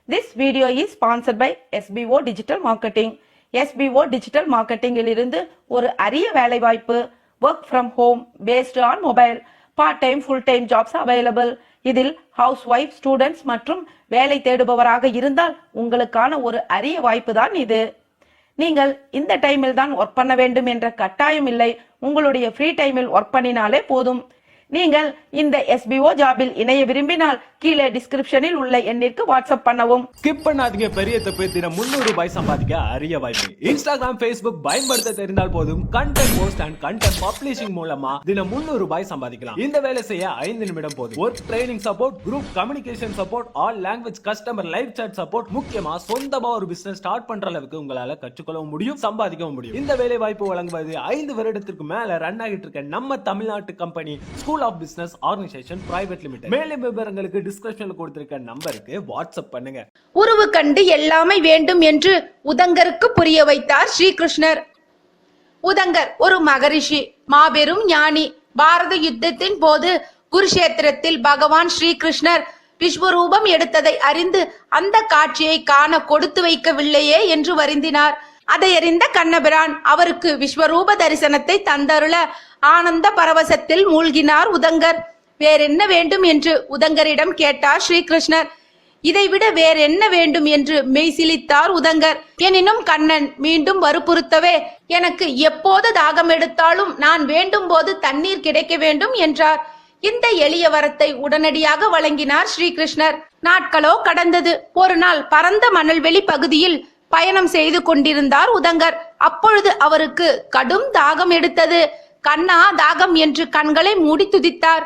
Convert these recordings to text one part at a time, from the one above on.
This video is sponsored by SBO Digital Marketing. SBO Digital Marketing இலிருந்து ஒரு அரிய வேலைவாய்ப்பு work from home based on mobile part time full time jobs available. இதில் housewife students மற்றும் வேலை தேடுபவராக இருந்தால் உங்களுக்கான ஒரு அரிய வாய்ப்பு தான் இது. நீங்கள் இந்த டைமில் தான் ஒர்க் பண்ண வேண்டும் என்ற கட்டாயம் இல்லை. உங்களுடைய ஃப்ரீ டைமில் ஒர்க் பண்ணினாலே போதும். நீங்கள் இந்த SBO ஜாபில் இணைய விரும்பினால் கீழே டிஸ்கிரிப்ஷனில் உள்ள எண்ணிற்கு வாட்ஸ்அப் பண்ணவும். ஸ்கிப் பண்ணாதீங்க. பெரிய தப்பு. தினம் 300 ரூபாய் சம்பாதிக்க அரிய வாய்ப்பு. இன்ஸ்டாகிராம், Facebook பயன்படுத்த தெரிந்தால் போதும். Content post and content publishing மூலமா தினம் 300 ரூபாய் சம்பாதிக்கலாம். இந்த வேலை செய்ய 5 நிமிடம் போதும். Work training support, group communication support, all language customer live chat support, முக்கியமா சொந்தமா ஒரு பிசினஸ் ஸ்டார்ட் பண்ற அளவுக்கு உங்களால கற்றுக்கொள்ளவும் முடியும், சம்பாதிக்கவும் முடியும். இந்த வேலை வாய்ப்பு வழங்குவது 5 வருடத்திற்கு மேல ரன் ஆகிட்டு இருக்க நம்ம தமிழ்நாட்டு company school of business organisation private limited. மேலும் விவரங்களுக்கு டிஸ்கிரிப்ஷன்ல கொடுத்திருக்க நம்பருக்கு வாட்ஸ்அப் பண்ணுங்க. உருவு கண்டு எல்லாமே வேண்டும் என்று உதங்கருக்கு புரிய வைத்தார் ஸ்ரீகிருஷ்ணர். உதங்கர் ஒரு மகரிஷி, மாபெரும் ஞானி. பாரத யுத்தத்தின் போது குருஷேத்திரத்தில் பகவான் ஸ்ரீகிருஷ்ணர் விஸ்வரூபம் எடுத்ததை அறிந்து அந்த காட்சியை காண கொடுத்து வைக்கவில்லையே என்று வருந்தினார். அதை அறிந்த கண்ணபிரான் அவருக்கு விஸ்வரூப தரிசனத்தை தந்தருள ஆனந்த பரவசத்தில் மூழ்கினார் உதங்கர். வேறென்ன வேண்டும் என்று உதங்கரிடம் கேட்டார் ஸ்ரீகிருஷ்ணர். இதைவிட வேறென்ன வேண்டும் என்று மெய்சிலித்தார் உதங்கர். எனினும் கண்ணன் மீண்டும் வற்புறுத்தவே, எனக்கு எப்போது தாகம் எடுத்தாலும் நான் வேண்டும் போது தண்ணீர் கிடைக்க வேண்டும் என்றார். இந்த எளிய வரத்தை உடனடியாக வழங்கினார் ஸ்ரீகிருஷ்ணர். நாட்களோ கடந்தது. ஒரு நாள் பரந்த மணல்வெளி பகுதியில் பயணம் செய்து கொண்டிருந்தார் உதங்கர். அப்பொழுது அவருக்கு கடும் தாகம் எடுத்தது. கண்ணா தாகம் என்று கண்களை மூடி துதித்தார்.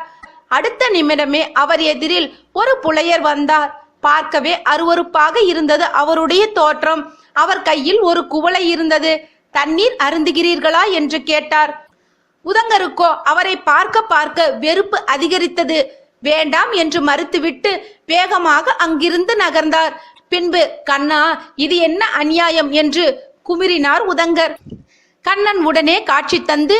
அடுத்த நிமிடமே அவர் எதிரில் ஒரு புலையர் வந்தார். பார்க்கவே அருவருப்பாக இருந்தது அவருடைய தோற்றம். அவர் கையில் ஒரு குவளை இருந்தது. தண்ணீர் அருந்துகிறீர்களா என்று கேட்டார். உதங்கருக்கோ அவரை பார்க்க பார்க்க வெறுப்பு அதிகரித்தது. வேண்டாம் என்று மறுத்துவிட்டு வேகமாக அங்கிருந்து நகர்ந்தார். பின்பு, கண்ணா, இது என்ன அநியாயம் என்று குமிறினார் உதங்கர். கண்ணன் உடனே காட்சி தந்து,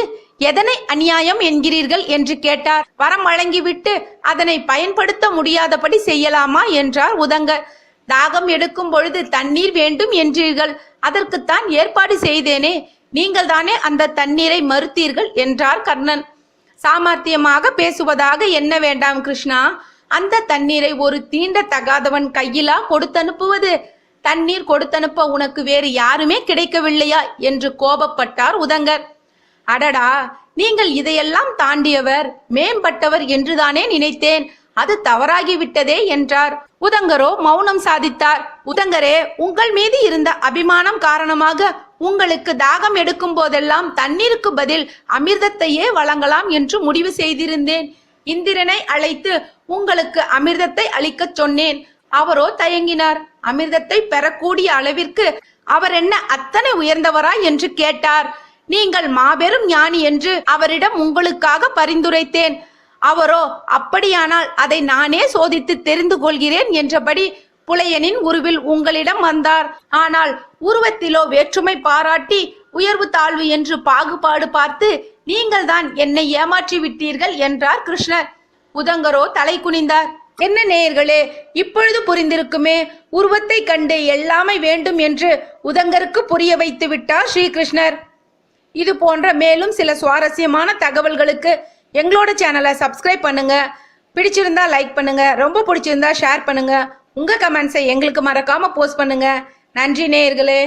எதனை அநியாயம் என்கிறீர்கள் என்று கேட்டார். வரம் வழங்கிவிட்டு அதனை பயன்படுத்த முடியாதபடி செய்யலாமா என்றார் உதங்கர். தாகம் எடுக்கும் பொழுது தண்ணீர் வேண்டும் என்றீர்கள், அதற்குத்தான் ஏற்பாடு செய்தேனே, நீங்கள் தானே அந்த தண்ணீரை மறுத்தீர்கள் என்றார் கண்ணன். சாமர்த்தியமாக பேசுவதாக என்ன வேண்டாம் கிருஷ்ணா, அந்த தண்ணீரை ஒரு தீண்ட தகாதவன் கையிலா கொடுத்தனுப்புவது? தண்ணீர் கொடுத்தனுப்ப உனக்கு வேறு யாருமே கிடைக்கவில்லையா என்று கோபப்பட்டார் உதங்கர். அடடா, நீங்கள் இதையெல்லாம் தாண்டியவர், மேம்பட்டவர் என்றுதானே நினைத்தேன், அது தவறாகிவிட்டதே என்றார். உதங்கரோ மௌனம் சாதித்தார். உதங்கரே, உங்கள் மீது இருந்த அபிமானம் காரணமாக உங்களுக்கு தாகம் எடுக்கும் போதெல்லாம் தண்ணீருக்கு பதில் அமிர்தத்தையே வழங்கலாம் என்று முடிவு செய்திருந்தேன். இந்திரனை அழைத்து உங்களுக்கு அமிர்தத்தை அளிக்க சொன்னேன். அவரோ தயங்கினார். அமிர்தத்தை பெறக்கூடிய அளவிற்கு அவர் என்ன அத்தனை உயர்ந்தவரா என்று கேட்டார். நீங்கள் மாபெரும் ஞானி என்று அவரிடம் உங்களுக்காக பரிந்துரைத்தேன். அவரோ, அப்படியானால் அதை நானே சோதித்து தெரிந்து கொள்கிறேன் என்றபடி புலையனின் உருவில் உங்களிடம் வந்தார். ஆனால் உருவத்திலோ வேற்றுமை பாராட்டி உயர்வு தாழ்வு என்று பாகுபாடு பார்த்து நீங்கள் தான் என்னை ஏமாற்றி விட்டீர்கள் என்றார் கிருஷ்ணர். உதங்கரோ தலை குனிந்தார். என்ன நேயர்களே, இப்பொழுது புரிந்திருக்குமே, உருவத்தை கண்டு எல்லாமே வேண்டும் என்று உதங்கருக்கு புரிய வைத்து விட்டார் ஸ்ரீகிருஷ்ணர். இது போன்ற மேலும் சில சுவாரஸ்யமான தகவல்களுக்கு எங்களோட சேனலை சப்ஸ்கிரைப் பண்ணுங்க. பிடிச்சிருந்தா லைக் பண்ணுங்க, ரொம்ப பிடிச்சிருந்தா ஷேர் பண்ணுங்க. உங்க கமெண்ட்ஸை எங்களுக்கு மறக்காம போஸ்ட் பண்ணுங்க. நன்றி நேயர்களே.